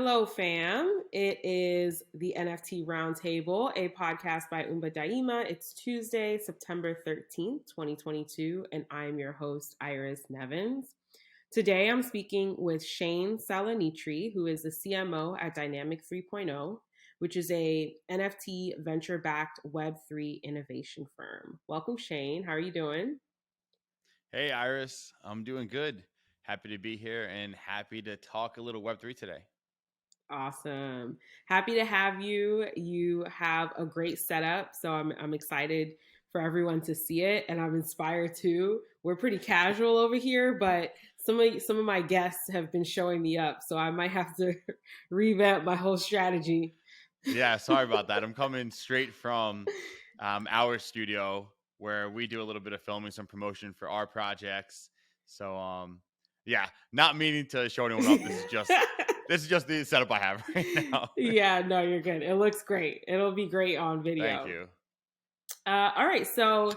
Hello, fam. It is the NFT Roundtable, a podcast by Umba Daima. It's Tuesday, September 13th, 2022, and I'm your host, Iris Nevins. Today, I'm speaking with Shane Salanitri, who is the CMO at Dynamic 3.0, which is a NFT venture-backed Web3 innovation firm. Welcome, Shane. How are you doing? Hey, Iris. I'm doing good. Happy to be here and happy to talk a little Web3 today. Awesome. Happy to have you. You have a great setup, so I'm excited for everyone to see it, and I'm inspired too. We're pretty casual over here, but some of my guests have been showing me up, so I might have to revamp my whole strategy. Yeah, sorry about that. I'm coming straight from our studio where we do a little bit of filming, some promotion for our projects. So, yeah, not meaning to show anyone up. This is just the setup I have right now. Yeah, no, you're good. It looks great. It'll be great on Thank video. you. All right, so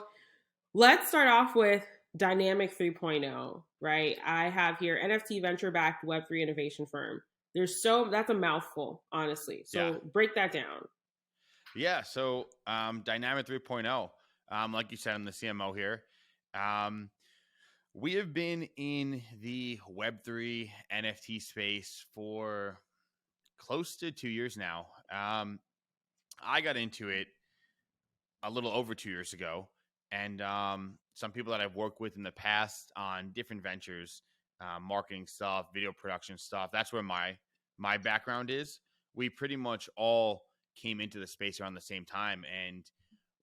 let's start off with Dynamic 3.0, right? I have here NFT venture backed Web3 innovation firm. That's a mouthful, honestly. Yeah. So break that down. Yeah. So, Dynamic 3.0, like you said, I'm the CMO here. We have been in the Web3 NFT space for close to 2 years now. I got into it a little over 2 years ago, and some people that I've worked with in the past on different ventures, marketing stuff, video production stuff. That's where my background is. We pretty much all came into the space around the same time, and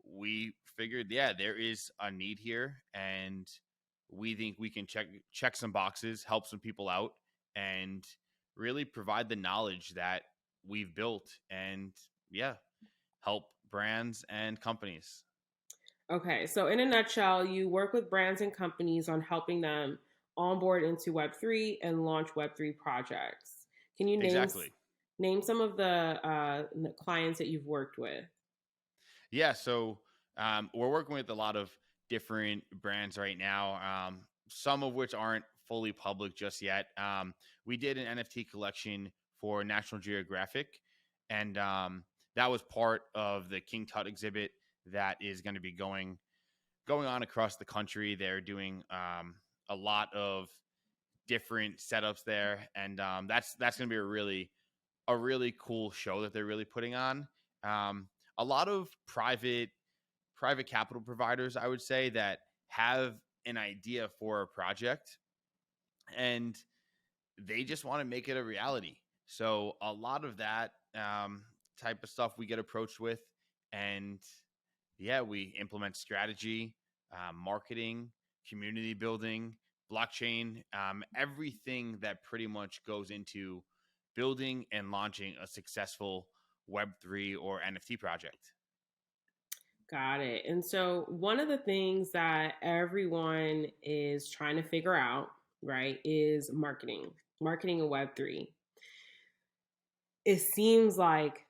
we figured, yeah, there is a need here, and we think we can check some boxes, help some people out, and really provide the knowledge that we've built, and yeah, help brands and companies. Okay, so in a nutshell, you work with brands and companies on helping them onboard into Web3 and launch Web3 projects. Can you Exactly. name some of the clients that you've worked with? Yeah, so we're working with a lot of different brands right now, some of which aren't fully public just yet. We did an NFT collection for National Geographic, and that was part of the King Tut exhibit that is going to be going on across the country. They're doing a lot of different setups there, and that's going to be a really cool show that they're really putting on. A lot of private capital providers, I would say, that have an idea for a project and they just want to make it a reality. So a lot of that type of stuff we get approached with, and yeah, we implement strategy, marketing, community building, blockchain, everything that pretty much goes into building and launching a successful Web3 or NFT project. Got it. And so, one of the things that everyone is trying to figure out, right, is marketing in Web3. It seems like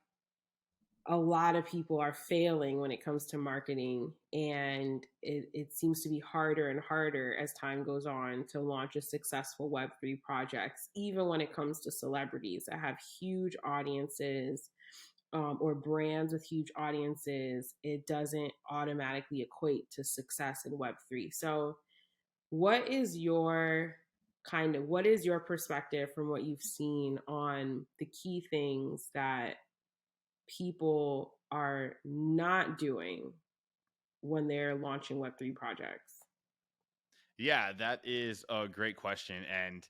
a lot of people are failing when it comes to marketing, and it seems to be harder and harder as time goes on to launch a successful Web3 projects, even when it comes to celebrities that have huge audiences, or brands with huge audiences. It doesn't automatically equate to success in Web3. So what is your perspective from what you've seen on the key things that people are not doing when they're launching Web3 projects? Yeah, that is a great question. And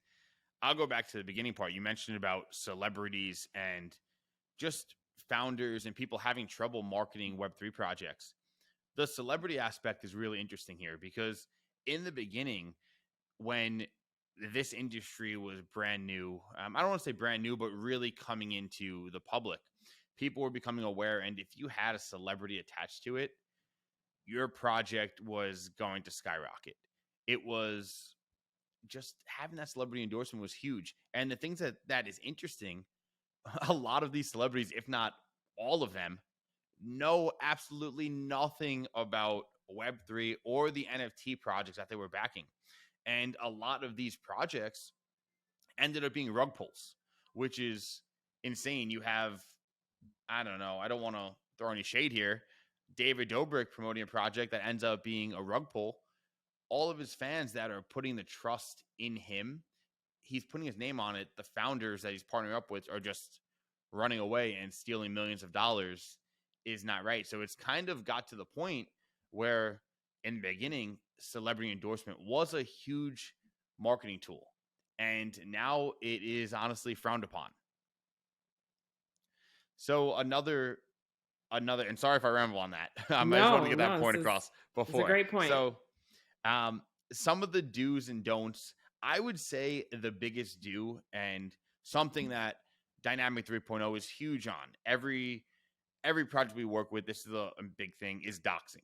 I'll go back to the beginning part. You mentioned about celebrities and just founders and people having trouble marketing Web3 projects. The celebrity aspect is really interesting here because in the beginning, when this industry was brand new, I don't want to say brand new, but really coming into the public, people were becoming aware. And if you had a celebrity attached to it, your project was going to skyrocket. It was just having that celebrity endorsement was huge. And the things that is interesting, a lot of these celebrities, if not all of them, know absolutely nothing about Web3 or the NFT projects that they were backing. And a lot of these projects ended up being rug pulls, which is insane. You have, I don't know, I don't want to throw any shade here, David Dobrik promoting a project that ends up being a rug pull. All of his fans that are putting the trust in him, he's putting his name on it. The founders that he's partnering up with are just running away and stealing millions of dollars is not right. So it's kind of got to the point where in the beginning, celebrity endorsement was a huge marketing tool. And now it is honestly frowned upon. So and sorry if I ramble on that. I just want to No, get that no, point across it's a before. great point. So some of the do's and don'ts, I would say the biggest do, and something that Dynamic 3.0 is huge on. Every project we work with, this is a big thing, is doxing.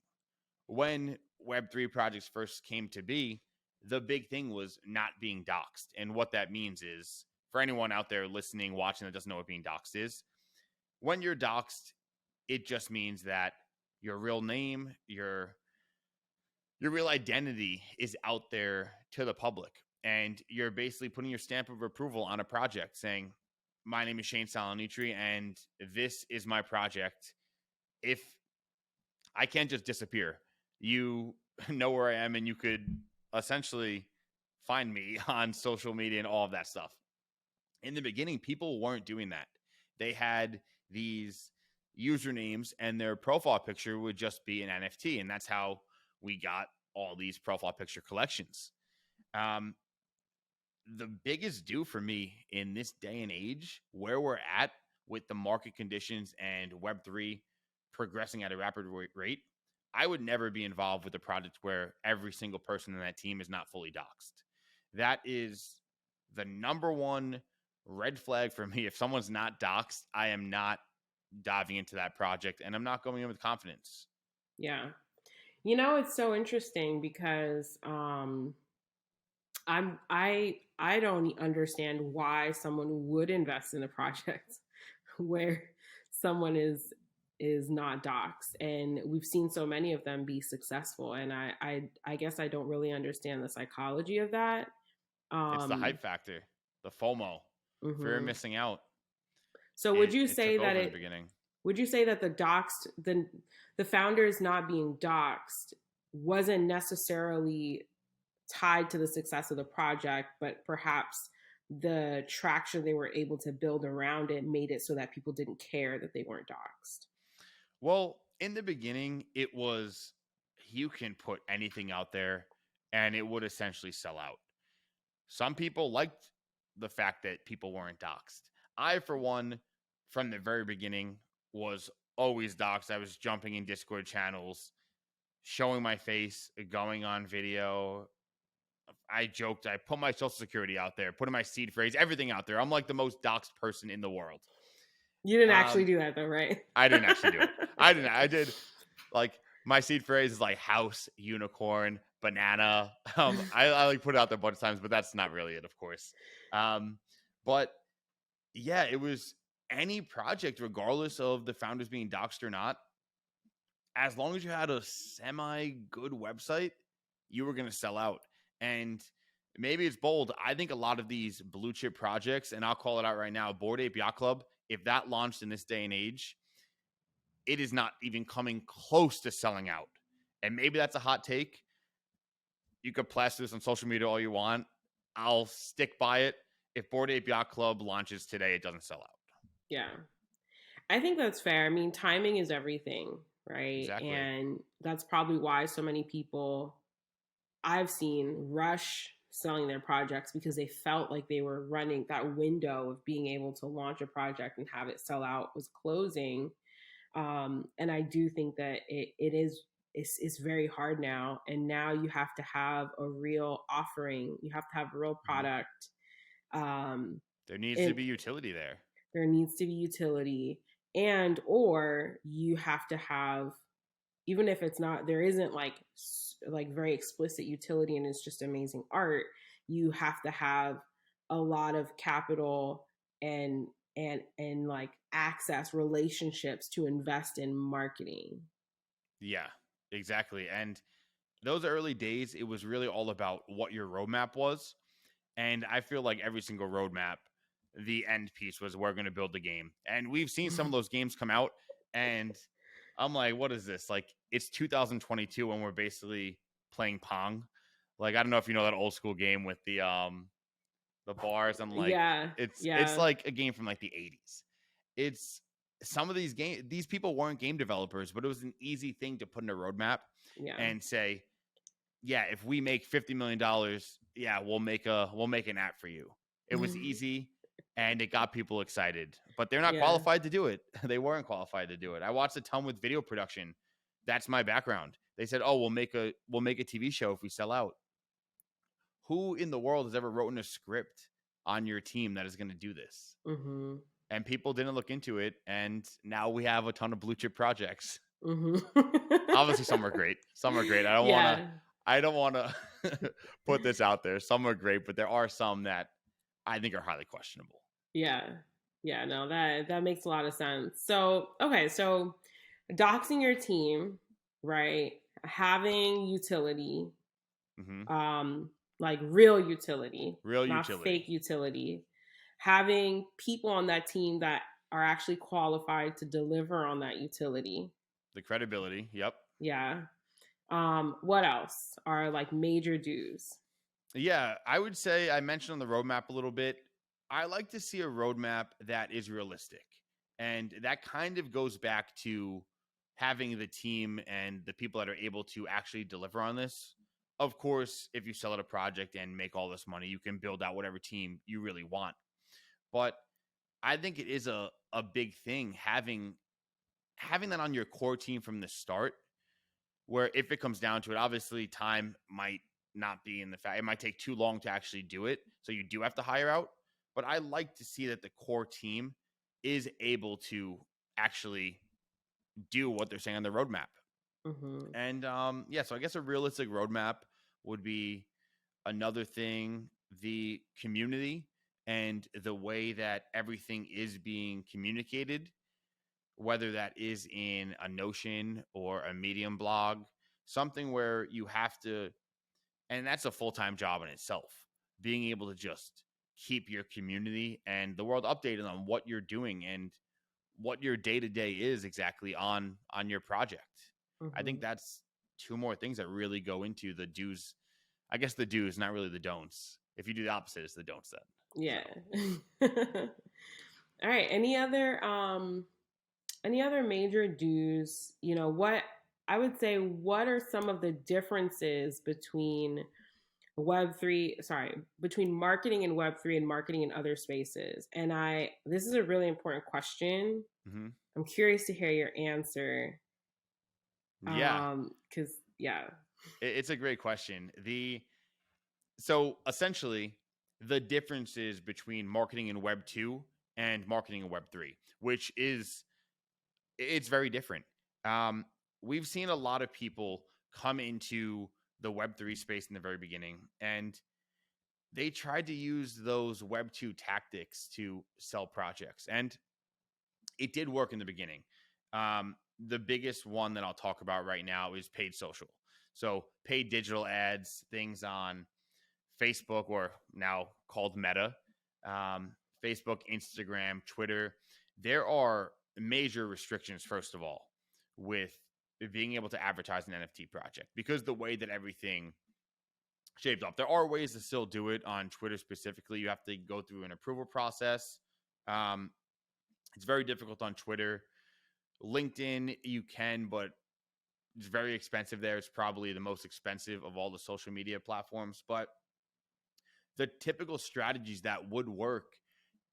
When Web3 projects first came to be, the big thing was not being doxed. And what that means is, for anyone out there listening, watching that doesn't know what being doxed is, when you're doxed, it just means that your real name, your real identity is out there to the public. And you're basically putting your stamp of approval on a project saying, my name is Shane Salonitri, and this is my project. If I can't just disappear, you know where I am, and you could essentially find me on social media and all of that stuff. In the beginning, people weren't doing that. They had these usernames, and their profile picture would just be an NFT, and that's how we got all these profile picture collections. The biggest do for me in this day and age, where we're at with the market conditions and Web3 progressing at a rapid rate, I would never be involved with a project where every single person in that team is not fully doxed. That is the number one red flag for me. If someone's not doxed, I am not diving into that project, and I'm not going in with confidence. Yeah. It's so interesting because I don't understand why someone would invest in a project where someone is not doxed, and we've seen so many of them be successful, and I guess I don't really understand the psychology of that. It's the um hype factor, the FOMO, fear of mhm. missing out. So It took over in the beginning. would you say that the founders not being doxed wasn't necessarily tied to the success of the project, but perhaps the traction they were able to build around it made it so that people didn't care that they weren't doxxed? Well, in the beginning, it was you can put anything out there and it would essentially sell out. Some people liked the fact that people weren't doxxed. I, for one, from the very beginning, was always doxxed. I was jumping in Discord channels, showing my face, going on video. I joked, I put my social security out there, putting my seed phrase, everything out there. I'm like the most doxxed person in the world. You didn't actually Um, do that though, right? I didn't actually do it. I didn't. I did like my seed phrase is like house, unicorn, banana. I like put it out there a bunch of times, but that's not really it, of course. But yeah, it was any project, regardless of the founders being doxxed or not, as long as you had a semi good website, you were going to sell out. And maybe it's bold. I think a lot of these blue chip projects, and I'll call it out right now, Bored Ape Yacht Club, if that launched in this day and age, it is not even coming close to selling out. And maybe that's a hot take. You could plaster this on social media all you want. I'll stick by it. If Bored Ape Yacht Club launches today, it doesn't sell out. Yeah. I think that's fair. I mean, timing is everything, right? Exactly. And that's probably why so many people I've seen rush selling their projects, because they felt like they were running that window of being able to launch a project and have it sell out was closing. And I do think that it is it's very hard now, and now you have to have a real offering, you have to have a real Mm-hmm. product. There needs to And be utility there. there needs to be utility, and or you have to have, even if it's not, there isn't like very explicit utility and it's just amazing art, you have to have a lot of capital and like access, relationships to invest in marketing. Yeah, exactly. And those early days, it was really all about what your roadmap was. And I feel like every single roadmap the end piece was we're going to build the game. And we've seen some of those games come out, and I'm like, what is this? Like, it's 2022 and we're basically playing Pong. Like, I don't know if you know that old school game with the bars. I'm like, Yeah, it's yeah, like a game from like the 80s. It's some of these people weren't game developers, but it was an easy thing to put in a roadmap yeah. and say, yeah, if we make $50 million, yeah, we'll make an app for you. It was easy and it got people excited, but they're not Yeah. qualified to do it. They weren't qualified to do it. I watched a ton with video production. That's my background. They said, "Oh, we'll make a TV show if we sell out." Who in the world has ever written a script on your team that is going to do this? Mm-hmm. And people didn't look into it, and now we have a ton of blue chip projects. Mm-hmm. Obviously, some are great. Some are great. Yeah, I don't want to put this out there. Some are great, but there are some that I think are highly questionable. yeah, yeah. No, that makes a lot of sense. So, okay, so doxing your team, right? Having utility, Hmm. like real utility, Real not utility, fake utility. Having people on that team that are actually qualified to deliver on that utility. the credibility. Yep. Yeah. What else are like major dues? Yeah, I would say I mentioned on the roadmap a little bit. I like to see a roadmap that is realistic. And that kind of goes back to having the team and the people that are able to actually deliver on this. Of course, if you sell out a project and make all this money, you can build out whatever team you really want. But I think it is a big thing having that on your core team from the start, where if it comes down to it, obviously time might not be in the fact, it might take too long to actually do it. So you do have to hire out. But I like to see that the core team is able to actually do what they're saying on the roadmap. Mm-hmm. And yeah, so I guess a realistic roadmap would be another thing. The community and the way that everything is being communicated, whether that is in a Notion or a Medium blog, something where you have to, and that's a full-time job in itself, being able to just keep your community and the world updated on what you're doing and what your day-to-day is exactly on your project. I think Mm-hmm. that's two more things that really go into the do's. I guess the do's, not really the don'ts. If you do the opposite, it's the don'ts then. So Yeah. All right. Any other major dues? You know, what I would say, what are some of the differences between Web3, sorry, between marketing and Web3 and marketing in other spaces? And this is a really important question. mhm. I'm curious to hear your answer. Yeah, Cause yeah. it's a great question. So essentially, the differences between marketing in Web 2 and marketing in Web 3, which is, it's very different. Um, we've seen a lot of people come into the Web 3 space in the very beginning, and they tried to use those Web 2 tactics to sell projects. And it did work in the beginning. The biggest one that I'll talk about right now is paid social. So paid digital ads, things on Facebook, or now called Meta, um, Facebook, Instagram, Twitter. There are major restrictions, first of all, with being able to advertise an NFT project because the way that everything shaped up. There are ways to still do it on Twitter specifically. You have to go through an approval process. Um, it's very difficult on Twitter. LinkedIn, you can, but it's very expensive there. It's probably the most expensive of all the social media platforms. But the typical strategies that would work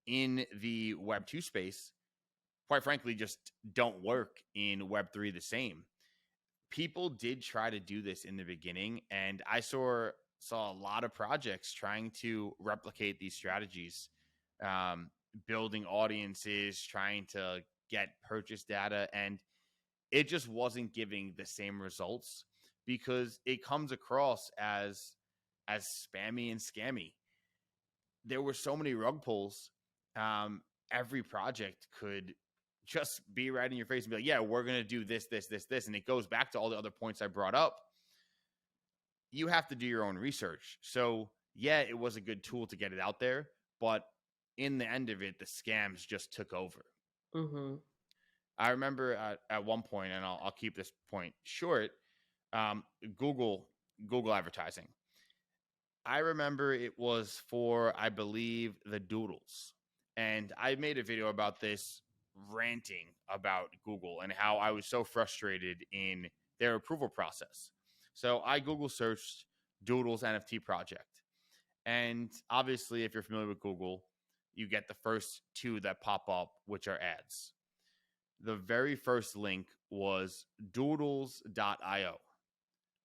in the Web 2 space, quite frankly, just don't work in Web 3 the same. People did try to do this in the beginning, and I saw a lot of projects trying to replicate these strategies, um, building audiences, trying to get purchase data, and it just wasn't giving the same results because it comes across as spammy and scammy. There were so many rug pulls. Every project could just be right in your face and be like, yeah, we're going to do this, this, this, this. And it goes back to all the other points I brought up. You have to do your own research. So, yeah, it was a good tool to get it out there, but in the end of it, the scams just took over. Mm-hmm. I remember at one point, and I'll keep this point short. Um, Google Google advertising. I remember it was for, I believe, the Doodles, and I made a video about this, ranting about Google and how I was so frustrated in their approval process. So I Google searched Doodles NFT project, and obviously, if you're familiar with Google, you get the first two that pop up, which are ads. The very first link was doodles.io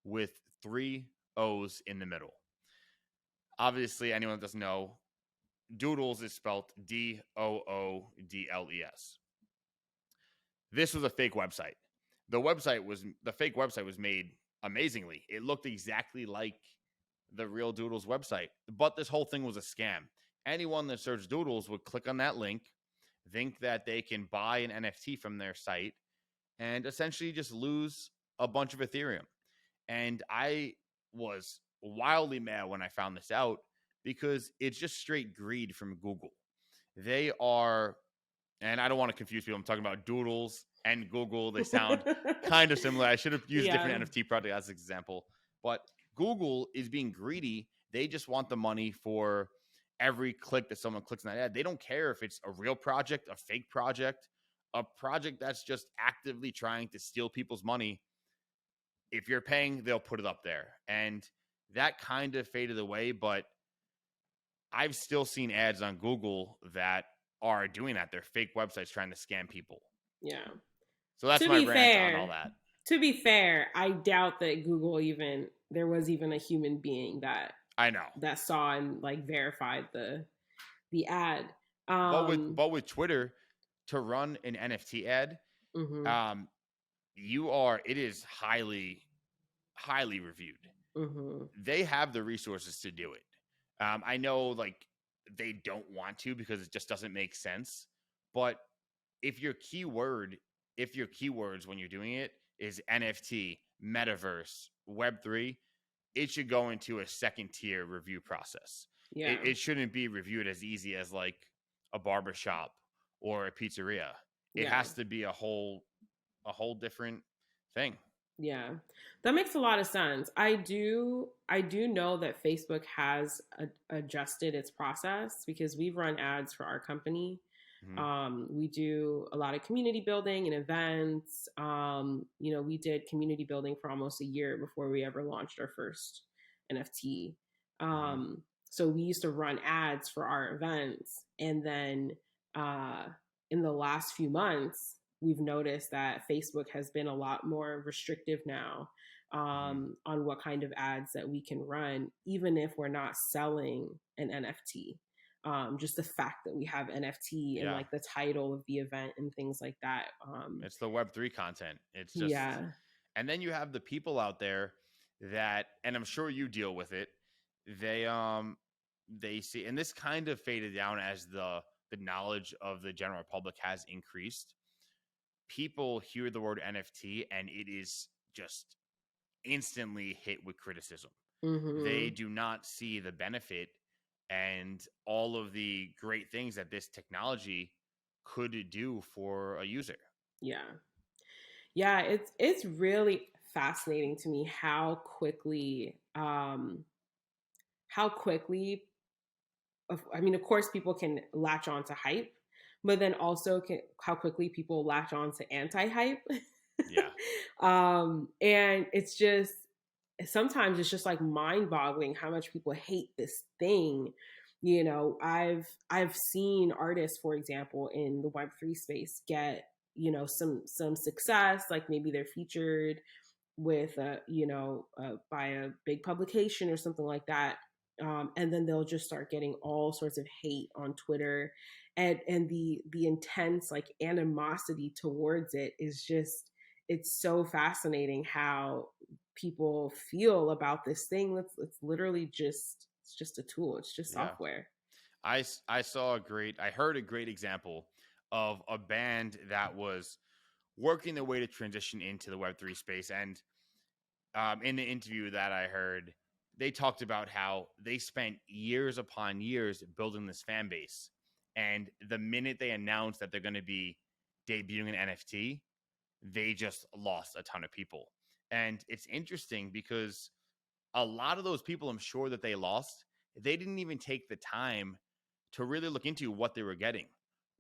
with three O's in the middle. Obviously, anyone that doesn't know, Doodles is spelled Doodles. This was a fake website. The fake website was made amazingly. It looked exactly like the real Doodles website, but this whole thing was a scam. Anyone that searched Doodles would click on that link, think that they can buy an NFT from their site, and essentially just lose a bunch of Ethereum. And I was wildly mad when I found this out because it's just straight greed from Google. They are, and I don't want to confuse people. I'm talking about Doodles and Google. They sound kind of similar. I should have used a Yeah. different NFT project as an example. But Google is being greedy. They just want the money for every click that someone clicks on that ad. They don't care if it's a real project, a fake project, a project that's just actively trying to steal people's money. If you're paying, they'll put it up there. And that kind of faded away, but I've still seen ads on Google that are doing that. They're fake websites trying to scam people. Yeah. So that's To my be rant fair, on all that. To be fair, I doubt that Google there was even a human being I know. that saw and like verified the ad. But with Twitter, to run an NFT ad, Mm-hmm. it is highly reviewed. Mm-hmm. They have the resources to do it. I know, like, they don't want to because it just doesn't make sense. But if your keywords when you're doing it is NFT, metaverse, Web3, it should go into a second tier review process. Yeah. It shouldn't be reviewed as easy as like a barbershop or a pizzeria. It has to be a whole different thing. Yeah. That makes a lot of sense. I do know that Facebook has adjusted its process because we've run ads for our company. We do a lot of community building and events. We did community building for almost a year before we ever launched our first NFT. So we used to run ads for our events. And then in the last few months, we've noticed that Facebook has been a lot more restrictive now on what kind of ads that we can run, even if we're not selling an NFT. Just the fact that we have NFT and like the title of the event and things like that. It's the Web3 content. It's just, yeah. And then you have the people out there that, and I'm sure you deal with it. They see, and this kind of faded down as the knowledge of the general public has increased. People hear the word NFT and it is just instantly hit with criticism. They do not see the benefit and all of the great things that this technology could do for a user. Yeah. It's really fascinating to me how quickly of course people can latch on to hype, but then also how quickly people latch on to anti-hype. Yeah. And it's just, sometimes it's just like mind-boggling how much people hate this thing. I've seen artists, for example, in the Web3 space get some success, like maybe they're featured with by a big publication or something like that, and then they'll just start getting all sorts of hate on Twitter, and the intense like animosity towards it is just, it's so fascinating how people feel about this thing that's, it's literally just, it's just a tool, it's just software. I heard a great example of a band that was working their way to transition into the Web3 space. And in the interview that I heard, they talked about how they spent years upon years building this fan base. And the minute they announced that they're going to be debuting an NFT, they just lost a ton of people. And it's interesting because a lot of those people, I'm sure that they lost, they didn't even take the time to really look into what they were getting.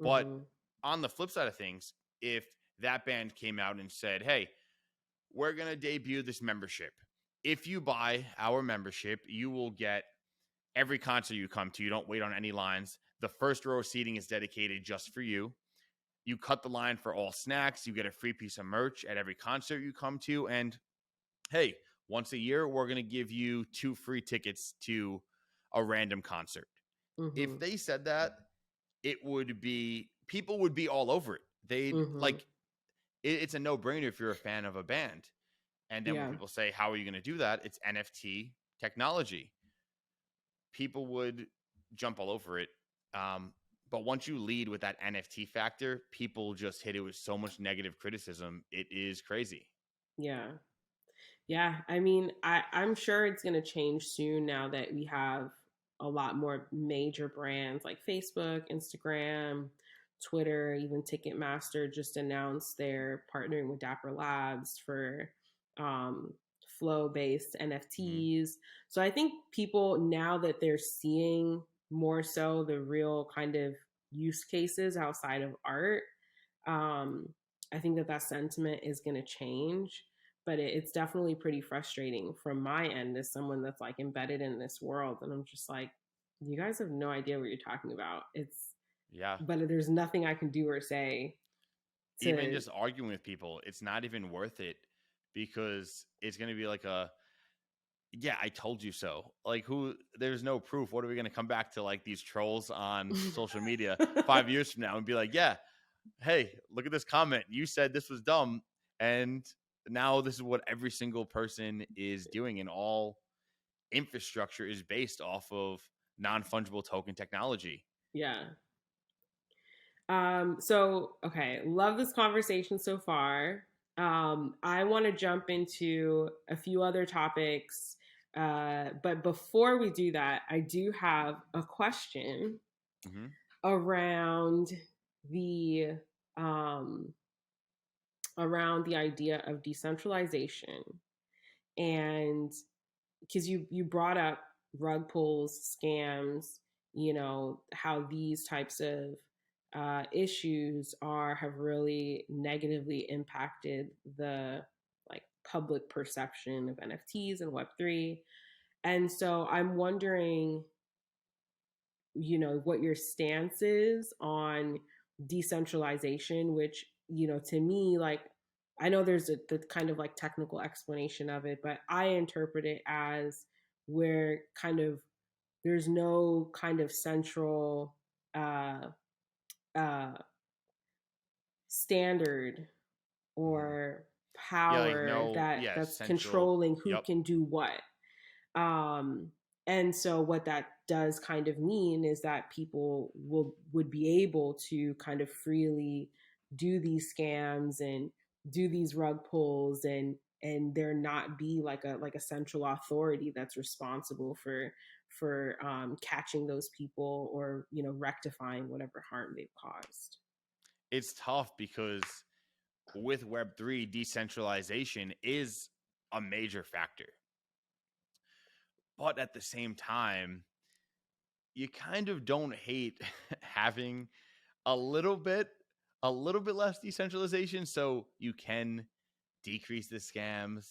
But Mm-hmm. on the flip side of things, if that band came out and said, hey, we're going to debut this membership. If you buy our membership, you will get every concert you come to. You don't wait on any lines. The first row seating is dedicated just for you. You cut the line for all snacks. You get a free piece of merch at every concert you come to. And hey, once a year, we're going to give you 2 free tickets to a random concert. Mm-hmm. If they said that, it would be, people would be all over it. They'd Mm-hmm. like, it's a no brainer if you're a fan of a band. And then when Yeah. people say, how are you going to do that? It's NFT technology. People would jump all over it. But once you lead with that NFT factor, people just hit it with so much negative criticism. It is crazy. Yeah. Yeah, I mean, I'm sure it's going to change soon now that we have a lot more major brands like Facebook, Instagram, Twitter, even Ticketmaster just announced they're partnering with Dapper Labs for um, flow based Mm-hmm. NFTs. So I think people, now that they're seeing more so the real kind of use cases outside of art, um, I think that that sentiment is going to change, but it's definitely pretty frustrating from my end as someone that's like embedded in this world. And I'm just like, you guys have no idea what you're talking about. Yeah. But there's nothing I can do or say Even to, just arguing with people, it's not even worth it because it's going to be like a, yeah, I told you so. Like, who, there's no proof. What are we going to come back to, like these trolls on social media 5 years from now and be like, yeah, hey, look at this comment. You said this was dumb. And now this is what every single person is doing. And all infrastructure is based off of non fungible token technology. yeah. So okay, love this conversation so far. I want to jump into a few other topics. But before we do that, I do have a question Mm-hmm. around the um, around the idea of decentralization, and because you brought up rug pulls, scams, how these types of issues are have really negatively impacted the like public perception of NFTs and Web3. And so I'm wondering, what your stance is on decentralization, which, to me, like, I know there's the kind of like technical explanation of it, but I interpret it as where kind of there's no kind of central uh, uh, standard Mm-hmm. or Yeah, like power no, yeah, that's central. controlling who Yep. can do what. Um, and so what that does kind of mean is that people would be able to kind of freely do these scams and do these rug pulls, and there not be like a central authority that's responsible for catching those people, or rectifying whatever harm they've caused. It's tough because with Web3, decentralization is a major factor. But at the same time, you kind of don't hate having a little bit a little bit less decentralization so you can decrease the scams,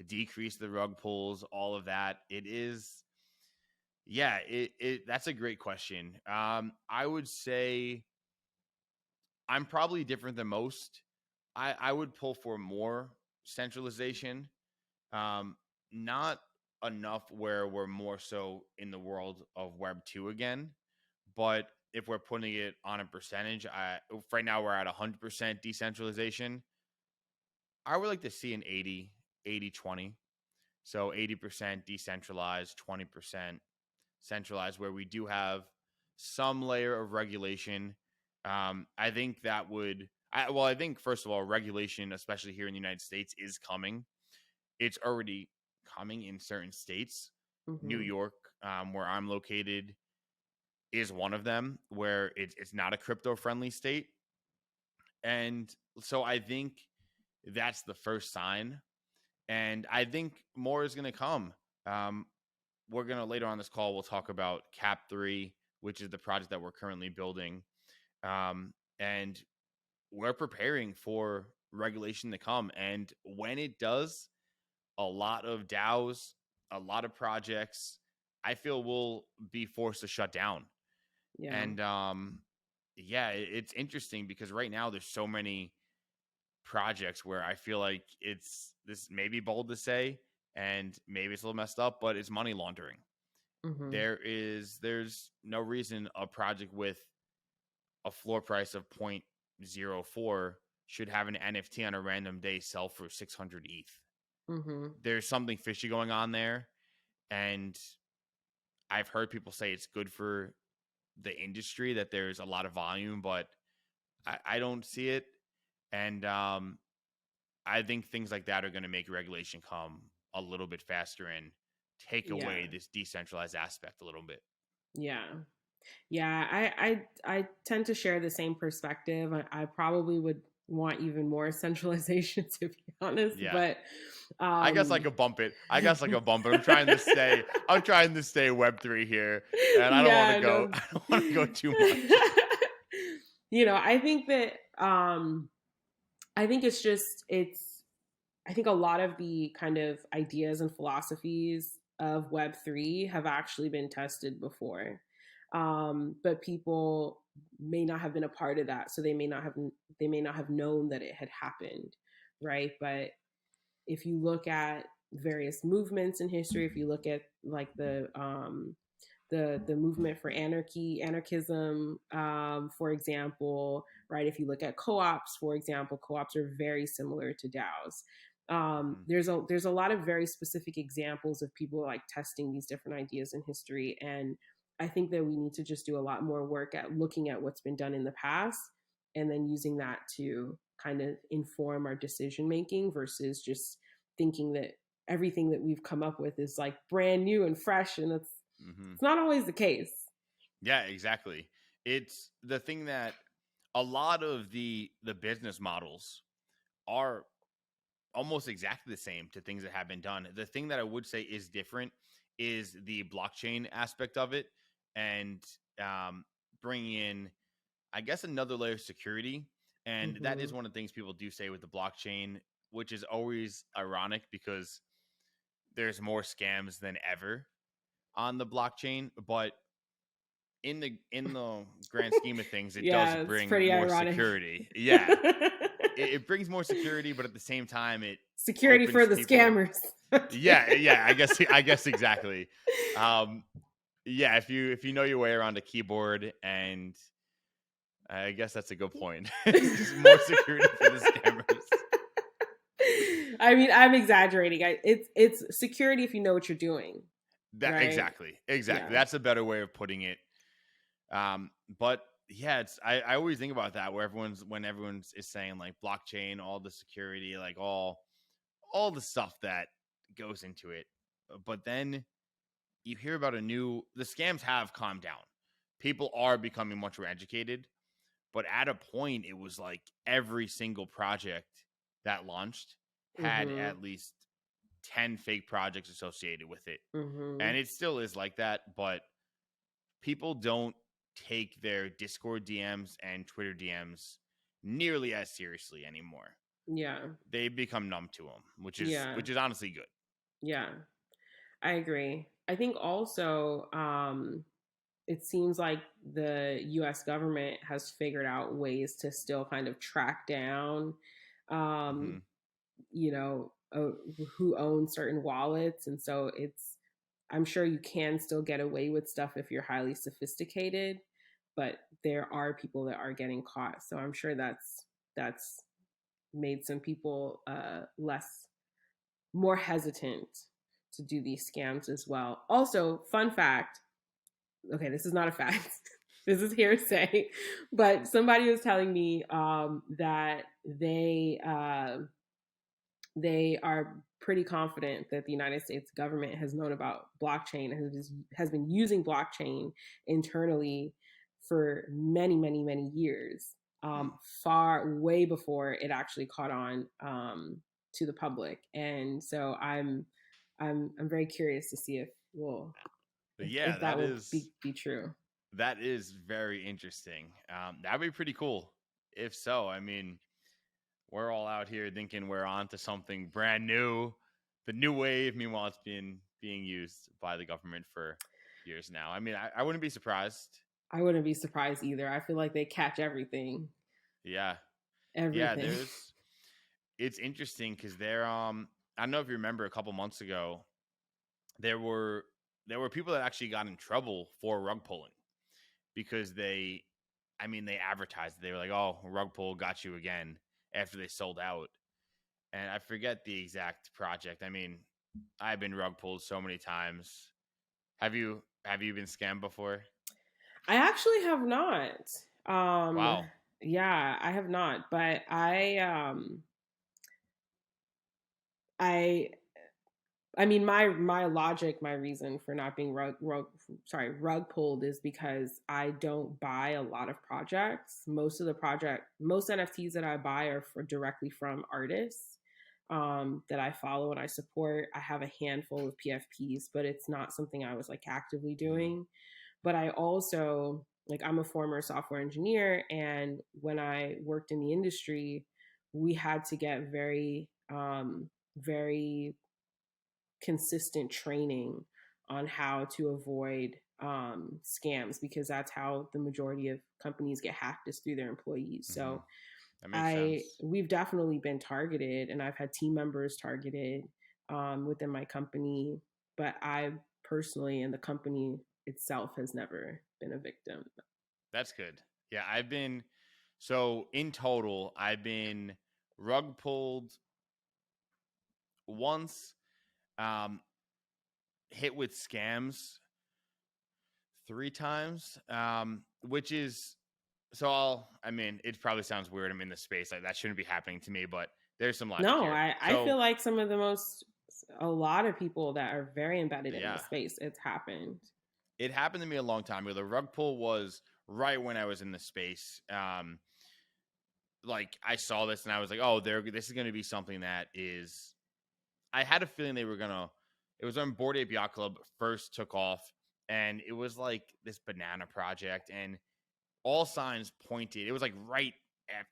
decrease the rug pulls, all of that. It is, yeah, it that's a great question. I would say I'm probably different than most. I would pull for more centralization. Um, Not enough where we're more so in the world of Web2 again, but if we're putting it on a percentage, right now we're at 100% decentralization. I would like to see an 80-20. So 80% decentralized, 20% centralized, where we do have some layer of regulation. I think that would, I think, first of all, regulation, especially here in the United States, is coming. It's already coming in certain states. New Mm-hmm. York, where I'm located, is one of them where it's not a crypto friendly state. And so I think that's the first sign. And I think more is going to come. Um, we're going to later on this call, we'll talk about Cap3, which is the project that we're currently building. And we're preparing for regulation to come. And when it does, a lot of DAOs, a lot of projects, I feel will be forced to shut down. Yeah. And yeah, it's interesting because right now there's so many projects where I feel like this may be bold to say, and maybe it's a little messed up, but it's money laundering. Mm-hmm. There's no reason a project with a floor price of 0.04 should have an NFT on a random day sell for 600 ETH. Mm-hmm. There's something fishy going on there, and I've heard people say it's good for the industry that there's a lot of volume, but I don't see it. And I think things like that are going to make regulation come a little bit faster and take away this decentralized aspect a little bit. Yeah. I tend to share the same perspective. I probably would want even more centralization, to be honest. Yeah. But I guess I could bump it. I'm trying to stay Web3 here, and I don't want to go. I don't want to go too much. I think that I think I think a lot of the kind of ideas and philosophies of Web3 have actually been tested before. But people may not have been a part of that, so they may not have known that it had happened, right? But if you look at various movements in history, if you look at like the movement for anarchism, for example, right? If you look at co-ops, for example, co-ops are very similar to DAOs. There's a lot of very specific examples of people like testing these different ideas in history, and I think that we need to just do a lot more work at looking at what's been done in the past and then using that to kind of inform our decision making versus just thinking that everything that we've come up with is like brand new and fresh, and it's not always the case. Yeah, exactly. It's the thing that a lot of the business models are almost exactly the same to things that have been done. The thing that I would say is different is the blockchain aspect of it, and bringing in, I guess, another layer of security. And that is one of the things people do say with the blockchain, which is always ironic because there's more scams than ever on the blockchain. But in the grand scheme of things, it does bring more ironic security. Yeah. It brings more security, but at the same time, it security for the scammers. yeah. I guess exactly. Yeah, if you know your way around a keyboard, and I guess that's a good point. Just more security for the scammers. I mean, I'm exaggerating. It's security if you know what you're doing. Right? Exactly. Yeah. That's a better way of putting it. But yeah, I always think about that where when everyone's is saying like blockchain, all the security, like all the stuff that goes into it. But then you hear about the scams have calmed down. People are becoming much more educated, but at a point it was like every single project that launched had at least 10 fake projects associated with it. And it still is like that, but people don't take their Discord DMs and Twitter DMs nearly as seriously anymore. Yeah. They become numb to them, which is honestly good. Yeah. I agree. I think also it seems like the US government has figured out ways to still kind of track down who owns certain wallets, and so I'm sure you can still get away with stuff if you're highly sophisticated, but there are people that are getting caught. So I'm sure that's made some people more hesitant to do these scams as well. Also, fun fact. Okay, this is not a fact. This is hearsay, but somebody was telling me that they are pretty confident that the United States government has known about blockchain and has been using blockchain internally for many, many, many years, Hmm. far way before it actually caught on to the public. And so I'm very curious to see if well But yeah, if that will be true. that is very interesting. That'd be pretty cool. If so, I mean, we're all out here thinking we're on to something brand new, the new wave. Meanwhile, it's been being used by the government for years now. I mean, I wouldn't be surprised. I wouldn't be surprised either. I feel like they catch everything, Yeah, yeah. everything. It's interesting because I don't know if you remember a couple months ago, there were people that actually got in trouble for rug pulling because they advertised it. They were like, "Oh, rug pull got you again," after they sold out. And I forget the exact project. I mean, I've been rug pulled so many times. Have you been scammed before? I actually have not. Um, Wow. yeah, I have not, but I I mean, my logic, my reason for not being rug pulled is because I don't buy a lot of projects. Most NFTs that I buy are directly from artists that I follow and I support. I have a handful of PFPs, but it's not something I was like actively Mhm. doing. But I also like I'm a former software engineer, and when I worked in the industry, we had to get very consistent training on how to avoid scams because that's how the majority of companies get hacked is through their employees. Mhm. So That makes I sense. we've definitely been targeted, and I've had team members targeted within my company, but I personally and the company itself has never been a victim. That's good. Yeah, so in total, I've been rug pulled once, um, hit with scams 3 times, which is I mean, it probably sounds weird. I'm in the space like that shouldn't be happening to me, but there's some logic No, here. I So feel like a lot of people that are very embedded in yeah, the space, it's happened. it happened to me a long time ago. The rug pull was right when I was in the space. Like I saw this and I was like, oh, this is going to be something that is. I had a feeling they were gonna. It was when Bored Ape Yacht Club first took off, and it was like this banana project, and all signs pointed. It was like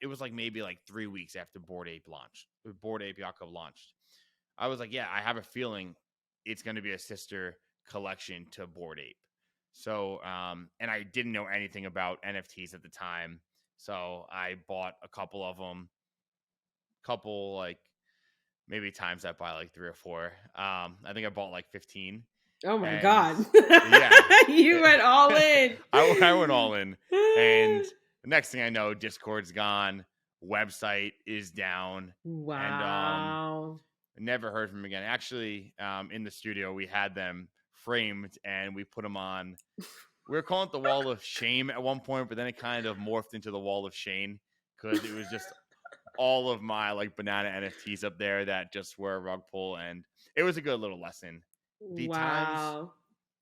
it was like maybe like 3 weeks after Bored Ape launched. Bored Ape Yacht Club launched. I was like, yeah, I have a feeling it's going to be a sister collection to Bored Ape. So, and I didn't know anything about NFTs at the time, so I bought a couple of them. Couple like maybe times that by like 3 or 4. I think I bought like 15, Oh my and god. yeah, You went all in. I went all in, and the next thing I know, Discord's gone, website is down, and Wow. never heard from him again. Actually, in the studio, we had them framed and we put them on. We were calling it the wall of shame at one point, but then it kind of morphed into the wall of shame because it was just all of my like banana NFTs up there that just were a rug pull, and it was a good little lesson. The times Wow.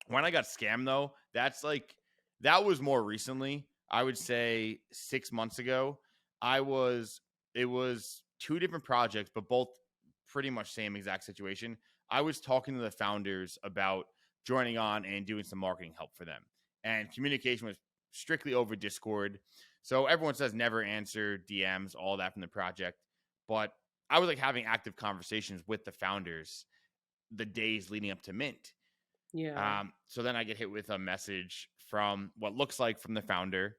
when I got scammed though, that was more recently. I would say 6 months ago. I was It was two different projects, but both pretty much same exact situation. I was talking to the founders about joining on and doing some marketing help for them. And communication was strictly over Discord. So everyone says never answer DMs, all that from the project. But I was like having active conversations with the founders the days leading up to Mint. Yeah. So then I get hit with a message from what looks like from the founder,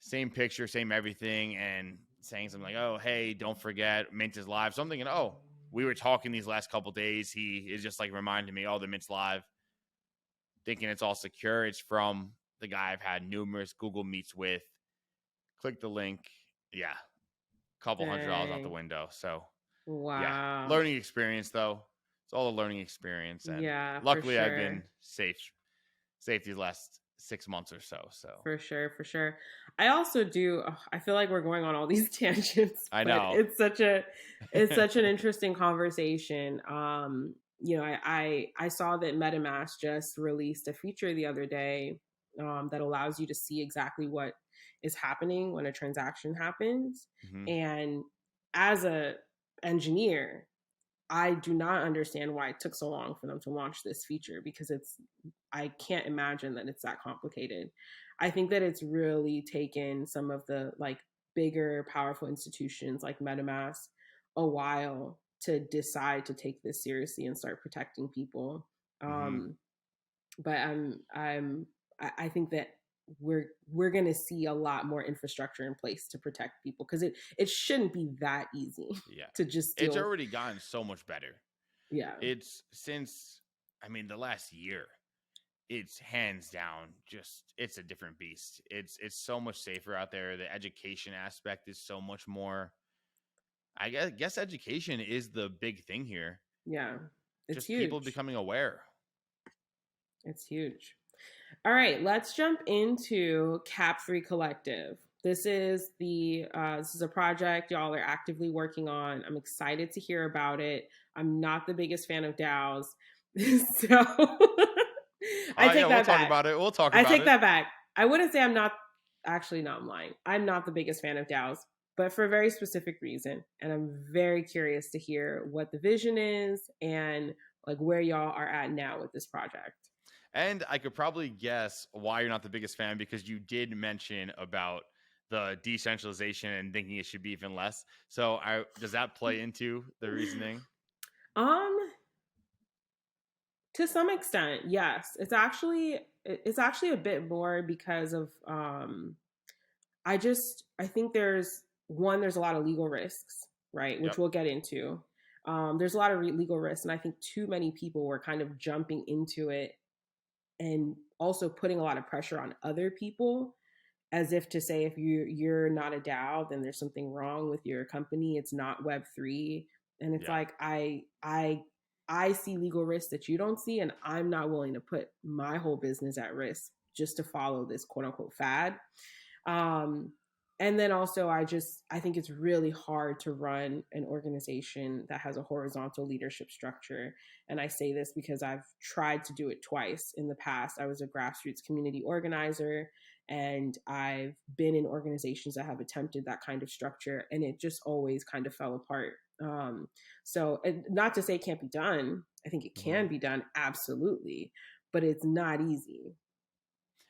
same picture, same everything, and saying something like, "Oh, hey, don't forget, Mint is live." So I'm thinking, "Oh, we were talking these last couple days. He is just like reminding me, oh, the Mint's live." Thinking it's all secure. It's from the guy I've had numerous Google Meets with. Click the link. Yeah, couple $100 out the Dang. window. So yeah, Wow. learning experience though. It's all a learning experience, and Yeah, for luckily I've sure. been safe these last 6 months or so. So For sure, for sure. I also do. I feel like we're going on all these tangents, I but know. it's such an interesting conversation. I saw that MetaMask just released a feature the other day that allows you to see exactly what is happening when a transaction happens. Hmm. And as a engineer, I do not understand why it took so long for them to launch this feature because I can't imagine that it's that complicated. I think that it's really taken some of the like bigger, powerful institutions like MetaMask a while to decide to take this seriously and start protecting people. Hmm. Um, but I think that we're going to see a lot more infrastructure in place to protect people because it shouldn't be that easy Yeah. to just It's steal. already gotten so much better. Yeah. It's since, I mean, the last year, it's hands down just it's a different beast. It's so much safer out there. The education aspect is so much more. I guess education is the big thing here. Yeah. It's Just people huge. becoming aware. It's huge. All right, let's jump into Cap3 Collective. This is a project y'all are actively working on. I'm excited to hear about it. I'm not the biggest fan of DAOs, so I take Yeah, we'll that talk back. about it. We'll talk I about take it. that back. I wouldn't say I'm not. Actually, no, I'm lying. I'm not the biggest fan of DAOs, but for a very specific reason, and I'm very curious to hear what the vision is and like where y'all are at now with this project. And I could probably guess why you're not the biggest fan because you did mention about the decentralization and thinking it should be even less. So does that play into the reasoning? Um, To some extent, yes. It's actually a bit more because of I think there's a lot of legal risks, right, which Yep. we'll get into. There's a lot of legal risks, and I think too many people were kind of jumping into it and also putting a lot of pressure on other people as if to say if you're not a DAO, then there's something wrong with your company. It's not Web3, and it's Yeah. like I see legal risks that you don't see, and I'm not willing to put my whole business at risk just to follow this quote unquote fad. Um, and then also, I think it's really hard to run an organization that has a horizontal leadership structure. And I say this because I've tried to do it twice in the past. I was a grassroots community organizer, and I've been in organizations that have attempted that kind of structure, and it just always kind of fell apart. So, not to say it can't be done. I think it Hmm. can be done, absolutely, but it's not easy.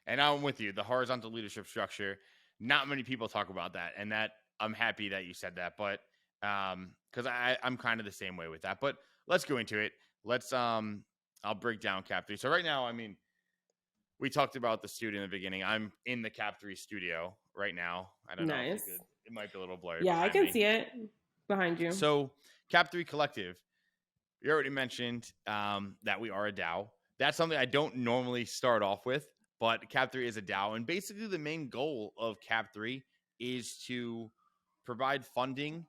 And I'm with you. The horizontal leadership structure, not many people talk about that. And that I'm happy that you said that. But because I'm kind of the same way with that. But let's go into it. I'll break down Cap 3. So right now, I mean, we talked about the studio in the beginning. I'm in the Cap 3 studio right now. I don't know if you Nice. could, it might be a little blurry Yeah, I behind can me. see it behind you. So Cap 3 Collective, you already mentioned that we are a DAO. That's something I don't normally start off with, but Cap 3 is a DAO. And basically, the main goal of Cap 3 is to provide funding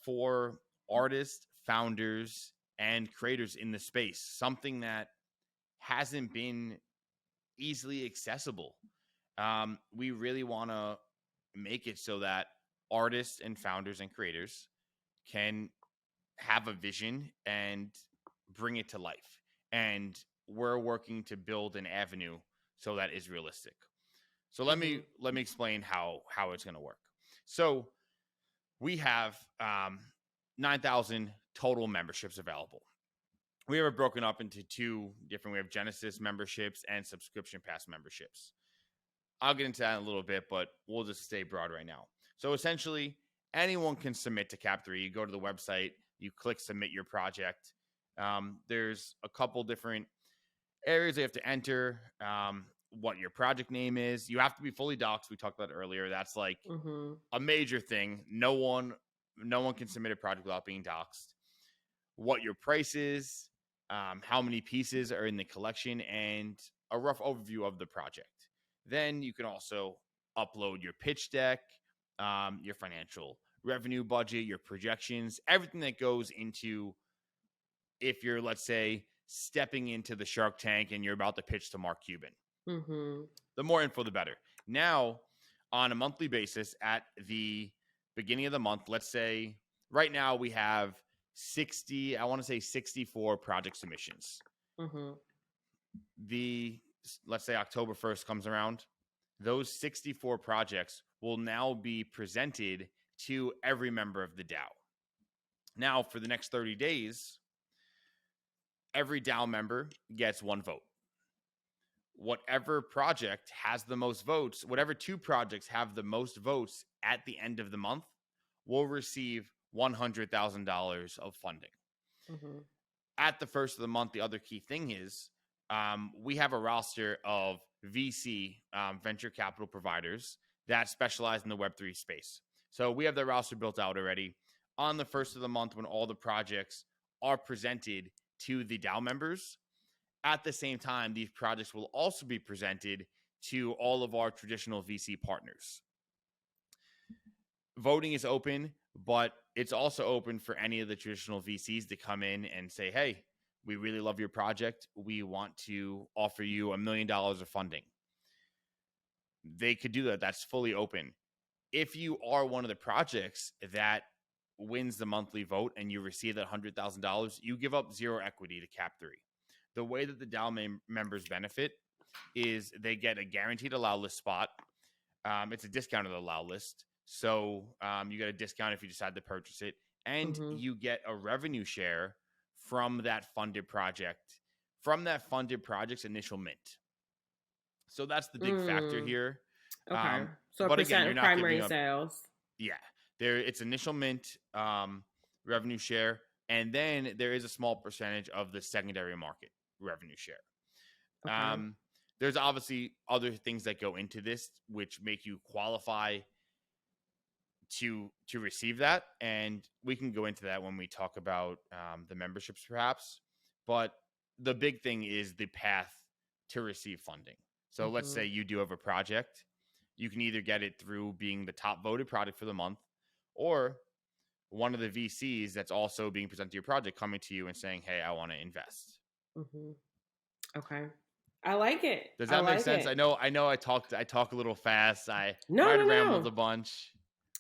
for artists, founders, and creators in the space, something that hasn't been easily accessible. We really want to make it so that artists and founders and creators can have a vision and bring it to life. And we're working to build an avenue so that is realistic. So Hmm. let me explain how it's going to work. So we have 9,000 total memberships available. We have it broken up into two different. We have Genesis memberships and subscription pass memberships. I'll get into that in a little bit, but we'll just stay broad right now. So essentially, anyone can submit to Cap3. You go to the website, you click submit your project. There's a couple different areas you have to enter. What your project name is. You have to be fully doxed. We talked about it earlier. That's like Hmm. a major thing. No one can submit a project without being doxed. What your price is, how many pieces are in the collection, and a rough overview of the project. Then you can also upload your pitch deck, your financial revenue budget, your projections, everything that goes into if you're, let's say, stepping into the Shark Tank and you're about to pitch to Mark Cuban. Mm-hmm. The more info, the better. Now, on a monthly basis, at the beginning of the month, let's say right now we have 60, I want to say 64 project submissions. Mm-hmm. Let's say October 1st comes around, those 64 projects will now be presented to every member of the DAO. Now, for the next 30 days, every DAO member gets one vote. Whatever project has the most votes, whatever two projects have the most votes at the end of the month, will receive $100,000 of funding. Mm-hmm. At the first of the month, the other key thing is we have a roster of VC venture capital providers that specialize in the Web3 space. So we have the roster built out already. On the first of the month, when all the projects are presented to the DAO members, at the same time, these projects will also be presented to all of our traditional VC partners. Voting is open, but it's also open for any of the traditional VCs to come in and say, hey, we really love your project. We want to offer you $1 million of funding. They could do that. That's fully open. If you are one of the projects that wins the monthly vote and you receive that $100,000, you give up zero equity to Cap3. The way that the DAO members benefit is they get a guaranteed allow list spot. It's a discounted allow list. So you get a discount if you decide to purchase it. And Mm-hmm. you get a revenue share from that funded project's initial mint. So that's the big factor here. Okay. So a But again, percent you're of not giving primary up. sales. Yeah, it's initial mint revenue share, and then there is a small percentage of the secondary market revenue share. Okay. There's obviously other things that go into this which make you qualify to receive that, and we can go into that when we talk about the memberships perhaps. But the big thing is the path to receive funding. So let's Mm-hmm. say you do have a project, you can either get it through being the top voted project for the month, or one of the VCs that's also being presented to your project coming to you and saying, hey, I want to invest. Mm-hmm. Okay. I like it. Does I that make like sense? it. I know I talk a little fast. I No, might no, have rambled no. a bunch.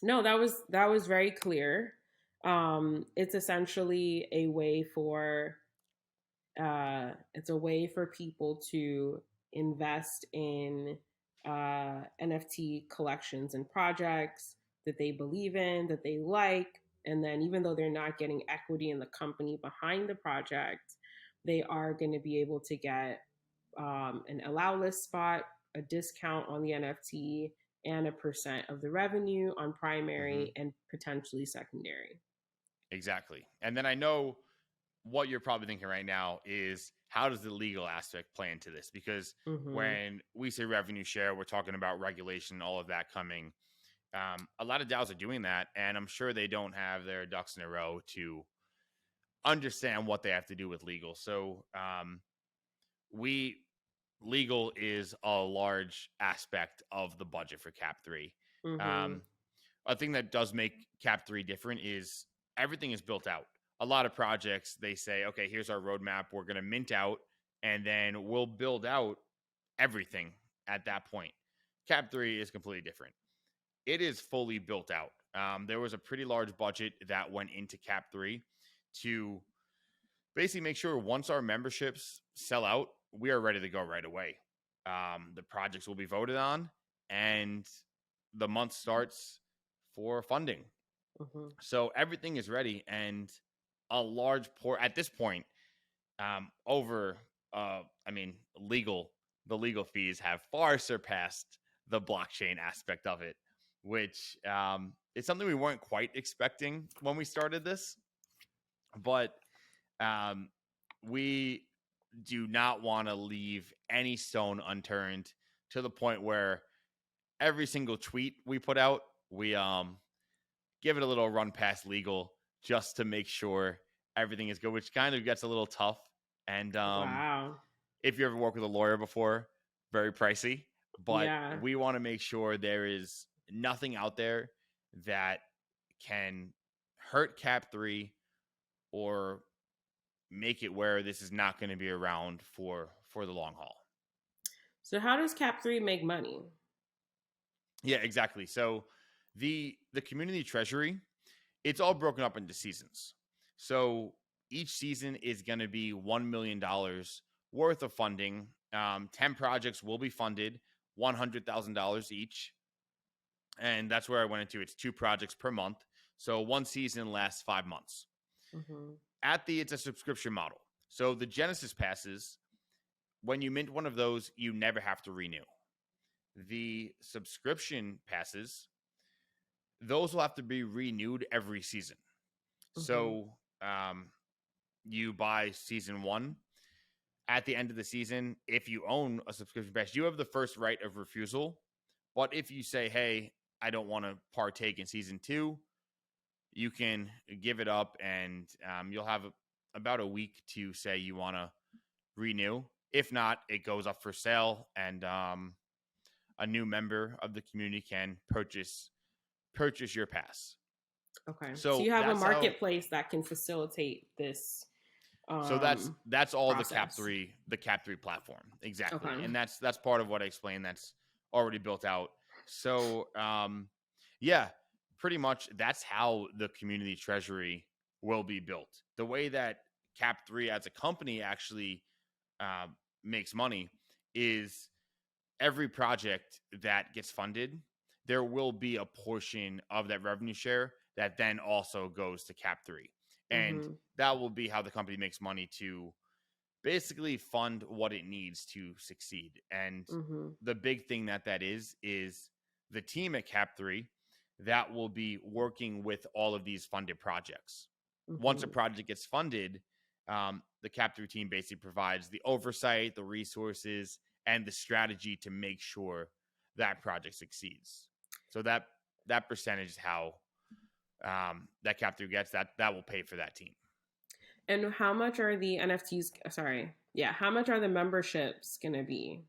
No, that was very clear. It's essentially a way for it's a way for people to invest in NFT collections and projects that they believe in, that they like, and then even though they're not getting equity in the company behind the project, they are going to be able to get an allow list spot, a discount on the NFT, and a percent of the revenue on Mm-hmm. primary and potentially secondary. Exactly. And then I know what you're probably thinking right now is, how does the legal aspect play into this? Because Mm-hmm. when we say revenue share, we're talking about regulation, all of that coming. A lot of DAOs are doing that, and I'm sure they don't have their ducks in a row to understand what they have to do with legal. So we legal is a large aspect of the budget for Cap3. Mm-hmm. Um, a thing that does make Cap3 different is everything is built out. A lot of projects, they say, okay, here's our roadmap. We're going to mint out, and then we'll build out everything at that point. Cap3 is completely different. It is fully built out. There was a pretty large budget that went into Cap3 to basically make sure once our memberships sell out, we are ready to go right away. The projects will be voted on, and the month starts for funding. Mm-hmm. So everything is ready, and a large at this point, over, I mean, the legal fees have far surpassed the blockchain aspect of it, which is something we weren't quite expecting when we started this, but we do not want to leave any stone unturned, to the point where every single tweet we put out, we give it a little run past legal just to make sure everything is good, which kind of gets a little tough. And Wow. if you ever worked with a lawyer before, very pricey. But Yeah. we want to make sure there is nothing out there that can hurt Cap3 or make it where this is not going to be around for the long haul. So how does Cap 3 make money? Yeah, exactly. So the community treasury, it's all broken up into seasons. So each season is going to be $1 million worth of funding. 10 projects will be funded, $100,000 each. And that's where I went into. It's 2 projects per month. So one season lasts 5 months. Mm-hmm. It's a subscription model. So the Genesis passes, when you mint one of those, you never have to renew. The subscription passes, those will have to be renewed every season. Mm-hmm. So you buy season 1. At the end of the season, if you own a subscription pass, you have the first right of refusal. But if you say, hey, I don't want to partake in season 2, you can give it up, and you'll have about a week to say you want to renew. If not, it goes up for sale, and a new member of the community can purchase your pass. Okay. So So you have a that's how. marketplace that can facilitate this So that's all process. the Cap 3 platform. Exactly. Okay. And that's part of what I explained that's already built out. So yeah, pretty much that's how the community treasury will be built. The way that Cap 3 as a company actually uh, makes money is every project that gets funded, there will be a portion of that revenue share that then also goes to Cap 3. And Mm-hmm. that will be how the company makes money to basically fund what it needs to succeed. And Mm-hmm. the big thing that is the team at Cap 3 that will be working with all of these funded projects. Once a Mm-hmm. project gets funded, the Cap 3 team basically provides the oversight, the resources, and the strategy to make sure that project succeeds. So that percentage is how that Cap 3 gets. That will pay for that team. And how much are the NFTs? Sorry. Yeah. How much are the memberships going to be?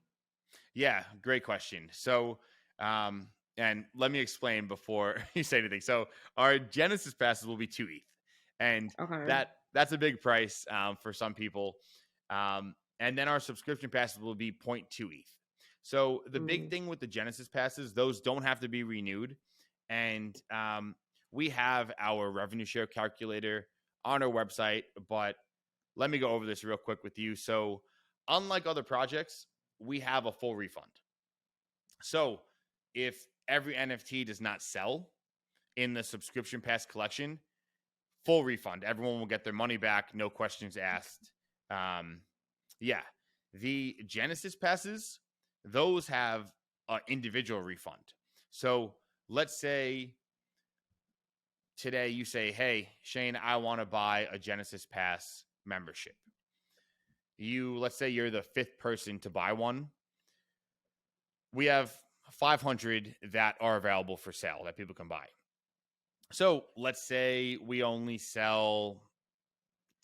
Yeah, great question. So, and let me explain before you say anything. So, our Genesis passes will be 2 ETH, and Okay. that's a big price for some people. And then our subscription passes will be 0.2 ETH. So, the big Mm. thing with the Genesis passes, those don't have to be renewed, and we have our revenue share calculator on our website. But let me go over this real quick with you. So, unlike other projects, we have a full refund. So if every NFT does not sell in the subscription pass collection, full refund. Everyone will get their money back, no questions asked. Yeah, the Genesis passes, those have an individual refund. So let's say today you say, hey, Shane, I want to buy a Genesis Pass membership. Let's say you're the 5th person to buy one. We have 500 that are available for sale that people can buy. So let's say we only sell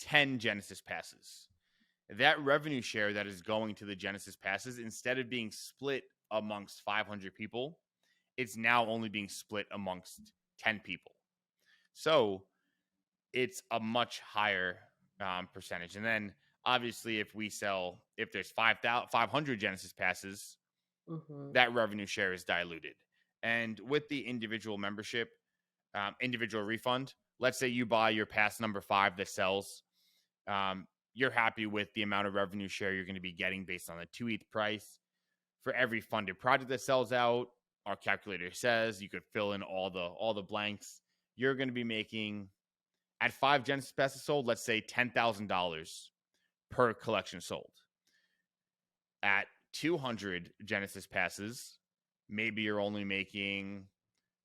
10 Genesis passes. That revenue share that is going to the Genesis passes, instead of being split amongst 500 people, it's now only being split amongst 10 people. So it's a much higher percentage. And then obviously, if there's 500 Genesis passes, Mm-hmm. that revenue share is diluted. And with the individual membership, individual refund, let's say you buy your pass number 5 that sells, you're happy with the amount of revenue share you're going to be getting based on the 2 ETH price. For every funded project that sells out, our calculator says you could fill in all the blanks. You're going to be making, at 5 Genesis passes sold, let's say $10,000 per collection sold. At 200 Genesis passes, maybe you're only making,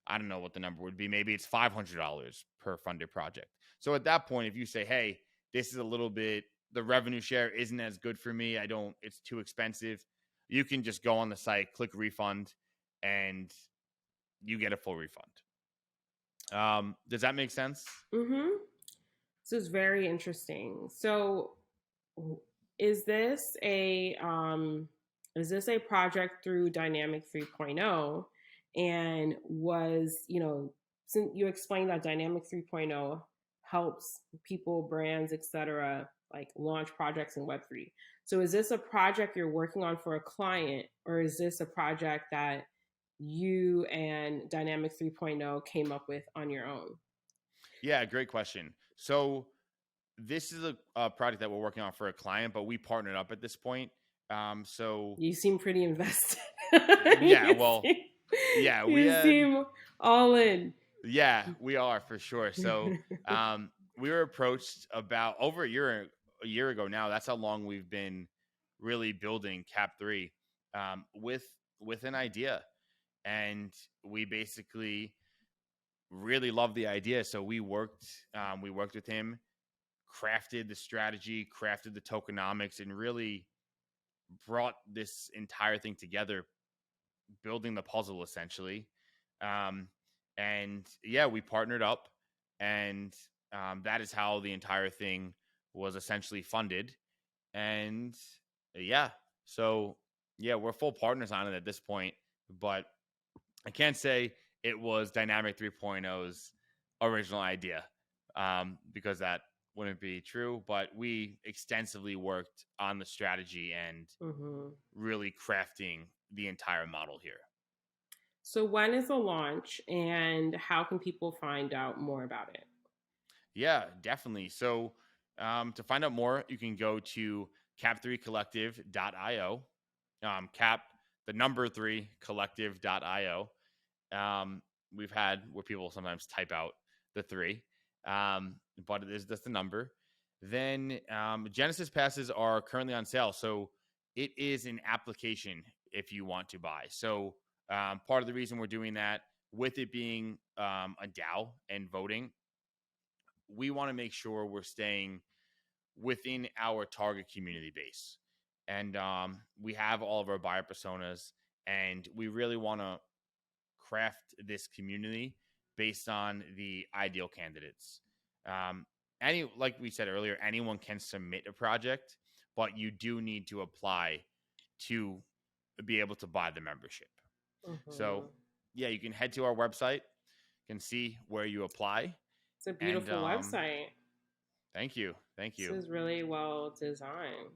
I don't know what the number would be. Maybe it's $500 per funded project. So at that point, if you say, hey, this is a little bit, the revenue share isn't as good for me, it's too expensive, you can just go on the site, click refund, and you get a full refund. Does that make sense? Mm-hmm. This is very interesting. So, is this a project through Dynamic 3.0? And since you explained that Dynamic 3.0 helps people, brands, etc., like launch projects in Web3. So is this a project you're working on for a client, or is this a project that you and Dynamic 3.0 came up with on your own? Yeah, great question. So this is a project that we're working on for a client, but we partnered up at this point. So You seem pretty invested. yeah, you, well, seem, yeah, we you had, seem all in. yeah, we are for sure. So we were approached about over a year ago now. That's how long we've been really building Cap Three with an idea, and we basically really loved the idea. So we worked with him, crafted the strategy, crafted the tokenomics, and really brought this entire thing together, building the puzzle essentially. Um, and yeah, we partnered up, and that is how the entire thing was essentially funded. And yeah, so yeah, we're full partners on it at this point, but I can't say it was Dynamic 3.0's original idea because that wouldn't be true. But we extensively worked on the strategy and hmm really crafting the entire model here. So when is the launch, and how can people find out more about it? Yeah, definitely. So to find out more, you can go to cap3collective.io. Cap the number 3 collective.io. Um, we've had where people sometimes type out the 3, but it is just the number. Then Genesis passes are currently on sale, so it is an application if you want to buy. So part of the reason we're doing that, with it being a DAO and voting, we want to make sure we're staying within our target community base. And we have all of our buyer personas, and we really want to craft this community based on the ideal candidates. Like we said earlier, anyone can submit a project, but you do need to apply to be able to buy the membership. So, hmm yeah, you can head to our website, can see where you apply, It's a and beautiful website. thank you, thank This you. is really well designed.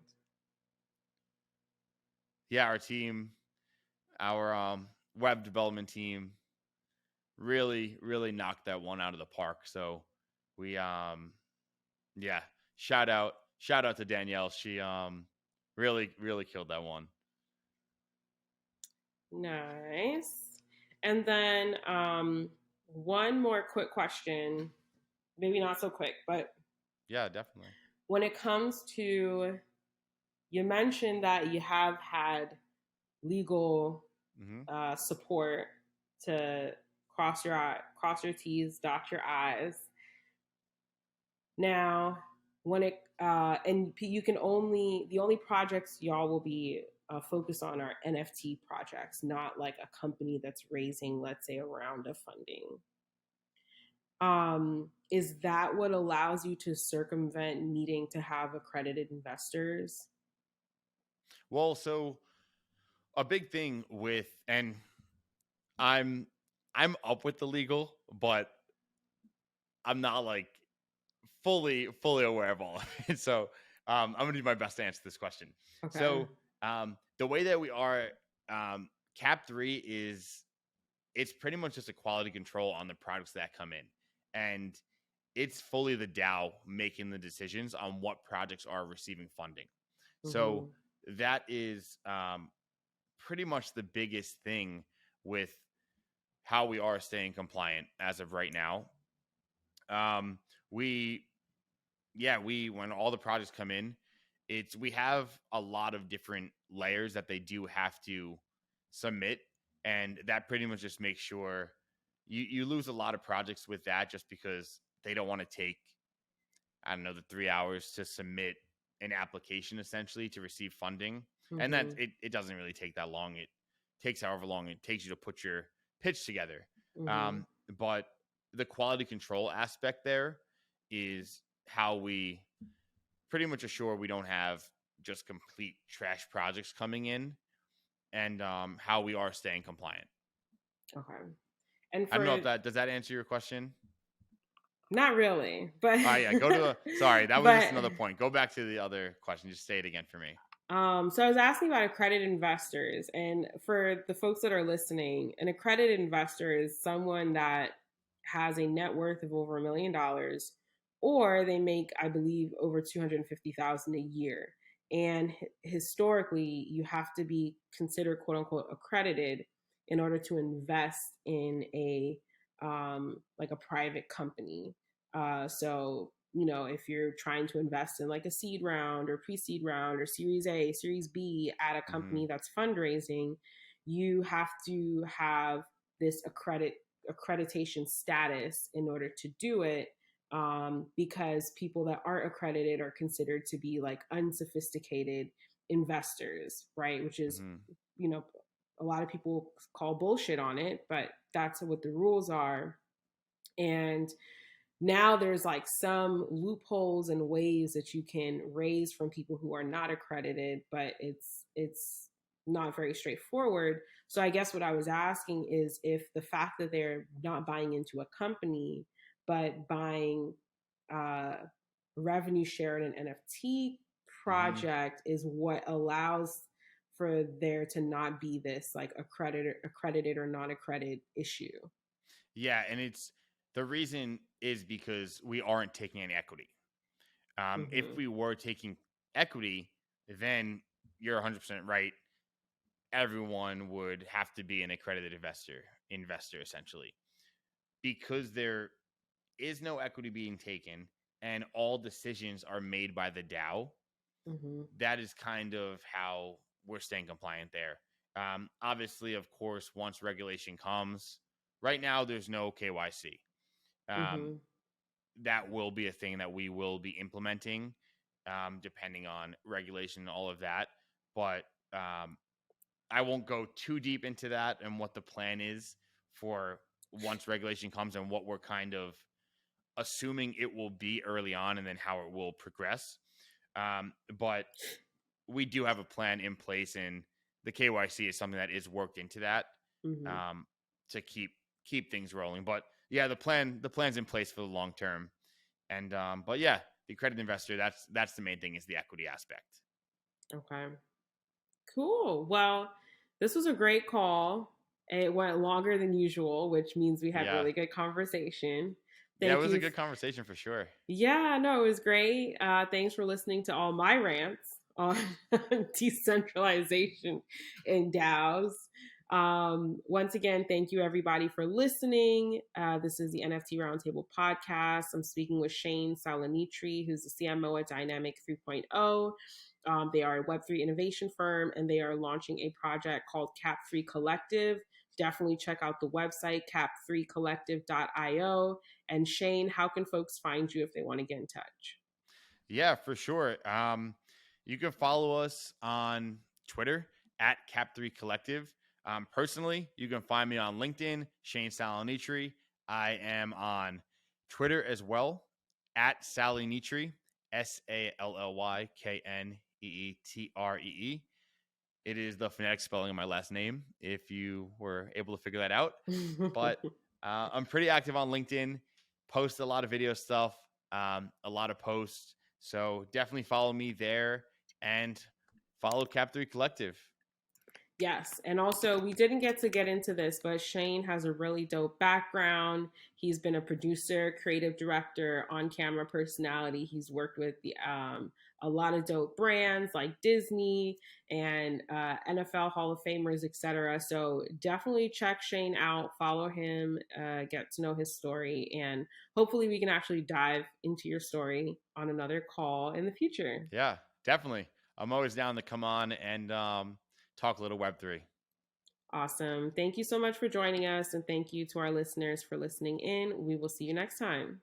Yeah, our team, our web development team, really knocked that one out of the park. So we yeah, shout out to Danielle. She really killed that one. Nice. And then one more quick question, maybe not so quick, but Yeah, definitely. when it comes to, you mentioned that you have had legal Hmm. support to cross your T's, dot your I's. Now, when it and you can only the only projects y'all will be focused on are NFT projects, not like a company that's raising, let's say, a round of funding. Is that what allows you to circumvent needing to have accredited investors? Well, so a big thing with, and I'm I'm up with the legal, but I'm not like fully aware of all of it. So I'm gonna do my best to answer this question. Okay. So the way that we are, Cap Three is, it's pretty much just a quality control on the products that come in, and it's fully the DAO making the decisions on what projects are receiving funding. So Mm-hmm. that is pretty much the biggest thing with how we are staying compliant as of right now. Um, we we when all the projects come in, we have a lot of different layers that they do have to submit, and that pretty much just makes sure you lose a lot of projects with that, just because they don't want to take, I don't know, the 3 hours to submit an application essentially to receive funding. And that Mm-hmm. it doesn't really take that long. It takes however long it takes you to put your pitch together. Mm-hmm. But the quality control aspect there is how we pretty much assure we don't have just complete trash projects coming in, and how we are staying compliant. Okay. And I don't know for if that does that answer your question. not really, but Yeah, go to the, sorry, that was just but another point. Go back to the other question. Just say it again for me. So I was asking about accredited investors, and for the folks that are listening, an accredited investor is someone that has a net worth of over $1 million, or they make, I believe, over 250,000 a year. And historically, you have to be considered "quote unquote" accredited in order to invest in a like a private company. So if you're trying to invest in like a seed round or pre-seed round or Series A, Series B at a Mm-hmm. company that's fundraising, you have to have this accreditation status in order to do it, because people that aren't accredited are considered to be like unsophisticated investors, right? Which is, Mm-hmm. you know, a lot of people call bullshit on it, but that's what the rules are. And now there's like some loopholes and ways that you can raise from people who are not accredited, but it's not very straightforward. So I guess what I was asking is if the fact that they're not buying into a company but buying uh, revenue share in an NFT Mm-hmm. project is what allows for there to not be this like accredited or non accredited issue. Yeah, and it's the reason is because we aren't taking any equity. If Mm-hmm. we were taking equity, then you're 100% right. Everyone would have to be an accredited investor essentially, because there is no equity being taken and all decisions are made by the DAO. Mm-hmm. That is kind of how we're staying compliant there. Obviously, of course, once regulation comes, right now there's no KYC. Um, Mm-hmm. that will be a thing that we will be implementing, depending on regulation and all of that. But I won't go too deep into that and what the plan is for once regulation comes and what we're kind of assuming it will be early on and then how it will progress. But we do have a plan in place, and the KYC is something that is worked into that, Mm-hmm. um, to keep things rolling. But yeah, the plan's in place for the long term. And but yeah, the accredited investor, that's the main thing, is the equity aspect. Okay. Cool. Well, this was a great call. It went longer than usual, which means we had Yeah. really good conversation. Yeah, it Thank was a you. good conversation for sure. Yeah, no, it was great. Thanks for listening to all my rants on decentralization and DAOs. Once again, thank you everybody for listening. This is the NFT Roundtable podcast. I'm speaking with Shane Salanitri, who's the CMO at Dynamic 3.0. They are a Web3 innovation firm, and they are launching a project called Cap3 Collective. Definitely check out the website, cap3collective.io. And Shane, how can folks find you if they want to get in touch? Yeah, for sure. You can follow us on Twitter at Cap3Collective. Personally, you can find me on LinkedIn, Shane Salinitri. I am on Twitter as well, at Salinitri, SALLYKNEETREE. It is the phonetic spelling of my last name, if you were able to figure that out. But I'm pretty active on LinkedIn, post a lot of video stuff, a lot of posts. So definitely follow me there and follow Cap3 Collective. Yes. And also, we didn't get into this, but Shane has a really dope background. He's been a producer, creative director, on camera personality. He's worked with a lot of dope brands like Disney and NFL Hall of Famers, etc. So definitely check Shane out, follow him, get to know his story, and hopefully we can actually dive into your story on another call in the future. Yeah, definitely. I'm always down to come on and talk a little Web3. Awesome. Thank you so much for joining us, and thank you to our listeners for listening in. We will see you next time.